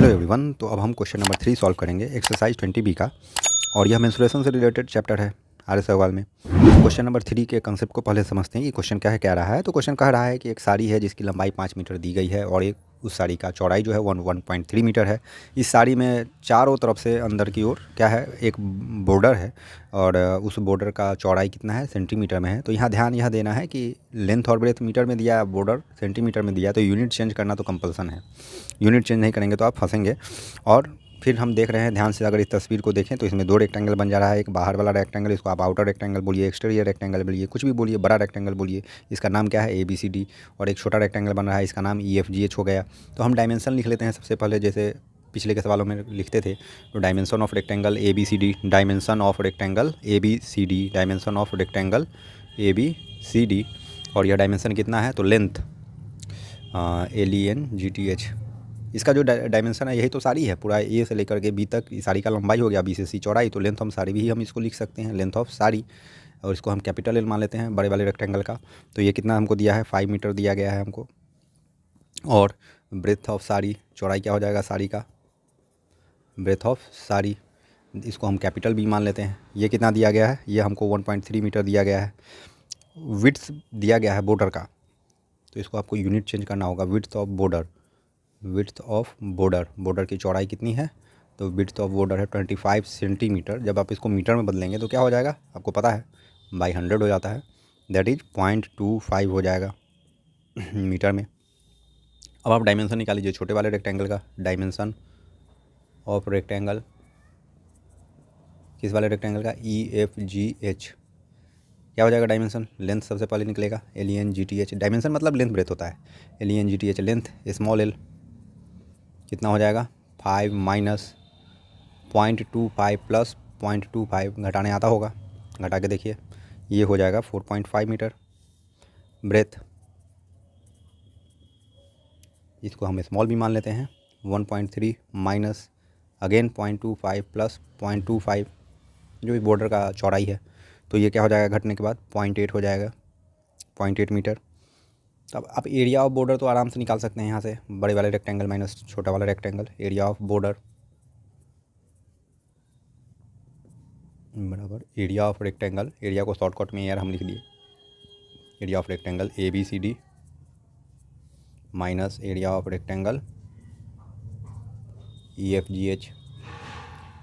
Hello everyone. तो अब हम क्वेश्चन नंबर 3 सॉल्व करेंगे एक्सरसाइज 20B का, और यह मेंस्ट्रुएशन से रिलेटेड चैप्टर है आर्य सवाल में। क्वेश्चन नंबर 3 के कंसेप्ट को पहले समझते हैं कि क्वेश्चन क्या है, कह रहा है। तो क्वेश्चन कह रहा है कि एक साड़ी है जिसकी लंबाई 5 मीटर दी गई है और एक उस साड़ी का चौड़ाई जो है 1.3 मीटर है। इस साड़ी में चारों तरफ से अंदर की ओर क्या है, एक बॉर्डर है, और उस बॉर्डर का चौड़ाई कितना है, सेंटीमीटर में है। तो यहाँ ध्यान यह देना है कि लेंथ और ब्रेथ मीटर में दिया है, बॉर्डर सेंटीमीटर में दिया है, तो यूनिट चेंज करना तो कंपल्सन है। यूनिट चेंज नहीं करेंगे तो आप फंसेंगे। और फिर हम देख रहे हैं ध्यान से, अगर इस तस्वीर को देखें तो इसमें दो रेक्टेंगल बन जा रहा है। एक बाहर वाला रेक्टेंगल, इसको आप आउटर रेक्टेंगल बोलिए, एक्सटीरियर रेक्टेंगल बोलिए, कुछ भी बोलिए, बड़ा रेक्टेंगल बोलिए। इसका नाम क्या है, ABCD। और एक छोटा रेक्टेंगल बन रहा है, इसका नाम EFGH हो गया। तो हम डायमेंशन लिख लेते हैं सबसे पहले, जैसे पिछले के सवालों में लिखते थे। तो dimension of rectangle ABCD, dimension of rectangle ABCD, dimension of rectangle ABCD। और यह डायमेंशन कितना है, तो लेंथ LENGTH। इसका जो डायमेंशन है यही तो साड़ी है, पूरा A से लेकर के B तक साड़ी का लंबाई हो गया, B से C चौड़ाई। तो लेंथ हम साड़ी भी हम इसको लिख सकते हैं, लेंथ ऑफ साड़ी। और इसको हम कैपिटल L मान लेते हैं बड़े वाले रेक्टेंगल का। तो ये कितना हमको दिया है, 5 मीटर दिया गया है हमको। और ब्रेथ ऑफ साड़ी, चौड़ाई क्या हो जाएगा साड़ी का, ब्रेथ ऑफ साड़ी, इसको हम कैपिटल B मान लेते हैं। ये कितना दिया गया है, ये हमको 1.3 मीटर दिया गया है। विड्थ दिया गया है बॉर्डर का, तो इसको आपको यूनिट चेंज करना होगा। Width of border, width of border, border की चौड़ाई कितनी है, तो विड्थ ऑफ बॉर्डर है 25 सेंटीमीटर। जब आप इसको मीटर में बदलेंगे तो क्या हो जाएगा, आपको पता है, बाई 100 हो जाता है, दैट इज़ 0.25 हो जाएगा मीटर में। अब आप डायमेंशन निकाल लीजिए छोटे वाले रेक्टेंगल का। डायमेंशन ऑफ रेक्टेंगल, किस वाले रेक्टेंगल का, EFGH। क्या हो जाएगा डायमेंशन, लेंथ सबसे पहले निकलेगा, LENGTH। डायमेंशन मतलब लेंथ ब्रेथ होता है, LENGTH लेंथ, स्मॉल l कितना हो जाएगा, 5 माइनस 0.25 प्लस 0.25, घटाने आता होगा, घटा के देखिए, ये हो जाएगा 4.5 मीटर। ब्रेथ, इसको हम स्मॉल भी मान लेते हैं, 1.3 माइनस अगेन 0.25 प्लस 0.25, जो इस बॉर्डर का चौड़ाई है। तो ये क्या हो जाएगा, घटने के बाद 0.8 हो जाएगा, 0.8 मीटर। अब आप एरिया ऑफ बॉर्डर तो आराम से निकाल सकते हैं यहाँ से, बड़े वाले रेक्टेंगल माइनस छोटा वाला रेक्टेंगल, एरिया ऑफ बॉर्डर बराबर एरिया ऑफ रेक्टेंगल। एरिया को शॉर्टकट में यार हम लिख दिए, area of rectangle ABCD minus area of rectangle EFGH।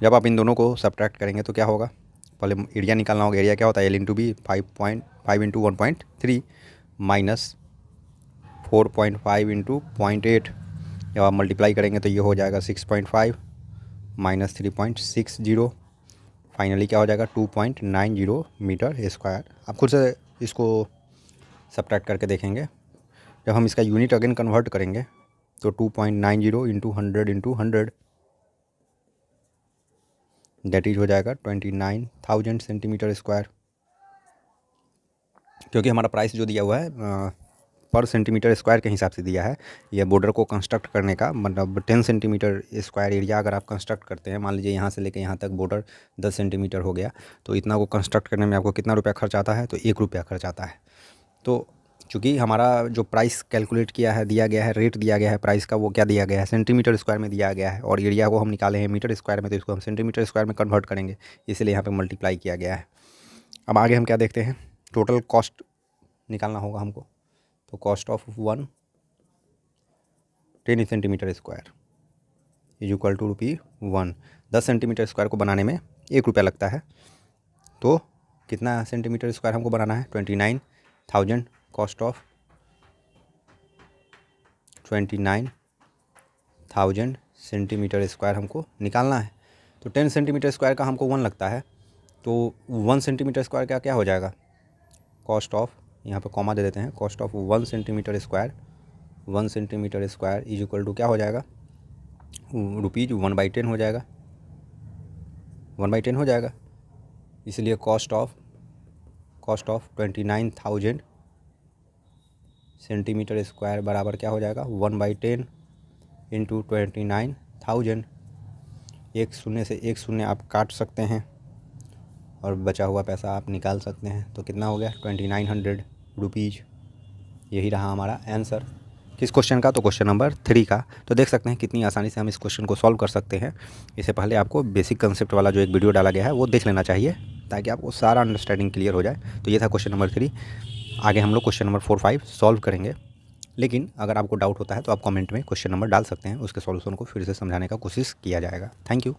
जब आप इन दोनों को सब्ट्रैक्ट करेंगे तो क्या होगा, पहले एरिया निकालना होगा। एरिया क्या होता है, L into B, 5 into 1.3 minus 4.5 into 0.8। जब आप मल्टीप्लाई करेंगे तो ये हो जाएगा 6.5 माइनस 3.60, फाइनली क्या हो जाएगा 2.90 मीटर स्क्वायर। आप खुद से इसको सब्ट्रैक्ट करके देखेंगे। जब हम इसका यूनिट अगेन कन्वर्ट करेंगे तो 2.90 इंटू 100 दैट इज हो जाएगा 29,000 सेंटीमीटर स्क्वायर। क्योंकि हमारा प्राइस जो दिया हुआ है पर सेंटीमीटर स्क्वायर के हिसाब से दिया है। यह बॉर्डर को कंस्ट्रक्ट करने का मतलब 10 सेंटीमीटर स्क्वायर एरिया अगर आप कंस्ट्रक्ट करते हैं, मान लीजिए यहाँ से लेकर यहाँ तक बॉर्डर 10 सेंटीमीटर हो गया, तो इतना को कंस्ट्रक्ट करने में आपको कितना रुपया खर्च आता है, तो 1 रुपया खर्च आता है। तो चूँकि हमारा जो प्राइस कैलकुलेट किया है, दिया गया है, रेट दिया गया है प्राइस का, वो क्या दिया गया है, सेंटीमीटर स्क्वायर में दिया गया है, और एरिया को हम निकाले हैं मीटर स्क्वायर में, तो इसको हम सेंटीमीटर स्क्वायर में कन्वर्ट करेंगे, इसलिए यहाँ पर मल्टीप्लाई किया गया है। अब आगे हम क्या देखते हैं, टोटल कॉस्ट निकालना होगा हमको। तो cost of 10 centimetre square is equal to ₹1। 10 centimetre square को बनाने में 1 रुपया लगता है। तो कितना सेंटीमीटर स्क्वायर हमको बनाना है, 29,000। कॉस्ट ऑफ 29,000 सेंटीमीटर स्क्वायर हमको निकालना है। तो 10 सेंटीमीटर स्क्वायर का हमको 1 लगता है, तो 1 सेंटीमीटर स्क्वायर का क्या हो जाएगा, कॉस्ट ऑफ, यहाँ पे कॉमा दे देते हैं, cost of 1 centimetre square, 1 centimetre square is equal to क्या हो जाएगा, ₹1/10 हो जाएगा, 1/10 हो जाएगा। इसलिए कॉस्ट ऑफ 29,000 सेंटीमीटर स्क्वायर बराबर क्या हो जाएगा, 1/10 इंटू 29,000। एक शून्य से एक शून्य आप काट सकते हैं और बचा हुआ पैसा आप निकाल सकते हैं। तो कितना हो गया, ₹2900। यही रहा हमारा आंसर। किस क्वेश्चन का, तो क्वेश्चन नंबर 3 का। तो देख सकते हैं कितनी आसानी से हम इस क्वेश्चन को सॉल्व कर सकते हैं। इससे पहले आपको बेसिक कंसेप्ट वाला जो एक वीडियो डाला गया है वो देख लेना चाहिए, ताकि आपको सारा अंडरस्टैंडिंग क्लियर हो जाए। तो ये था क्वेश्चन नंबर 3। आगे हम लोग क्वेश्चन नंबर 4, 5 सॉल्व करेंगे। लेकिन अगर आपको डाउट होता है तो आप कमेंट में क्वेश्चन नंबर डाल सकते हैं, उसके सॉल्यूशन को फिर से समझाने का कोशिश किया जाएगा। Thank you.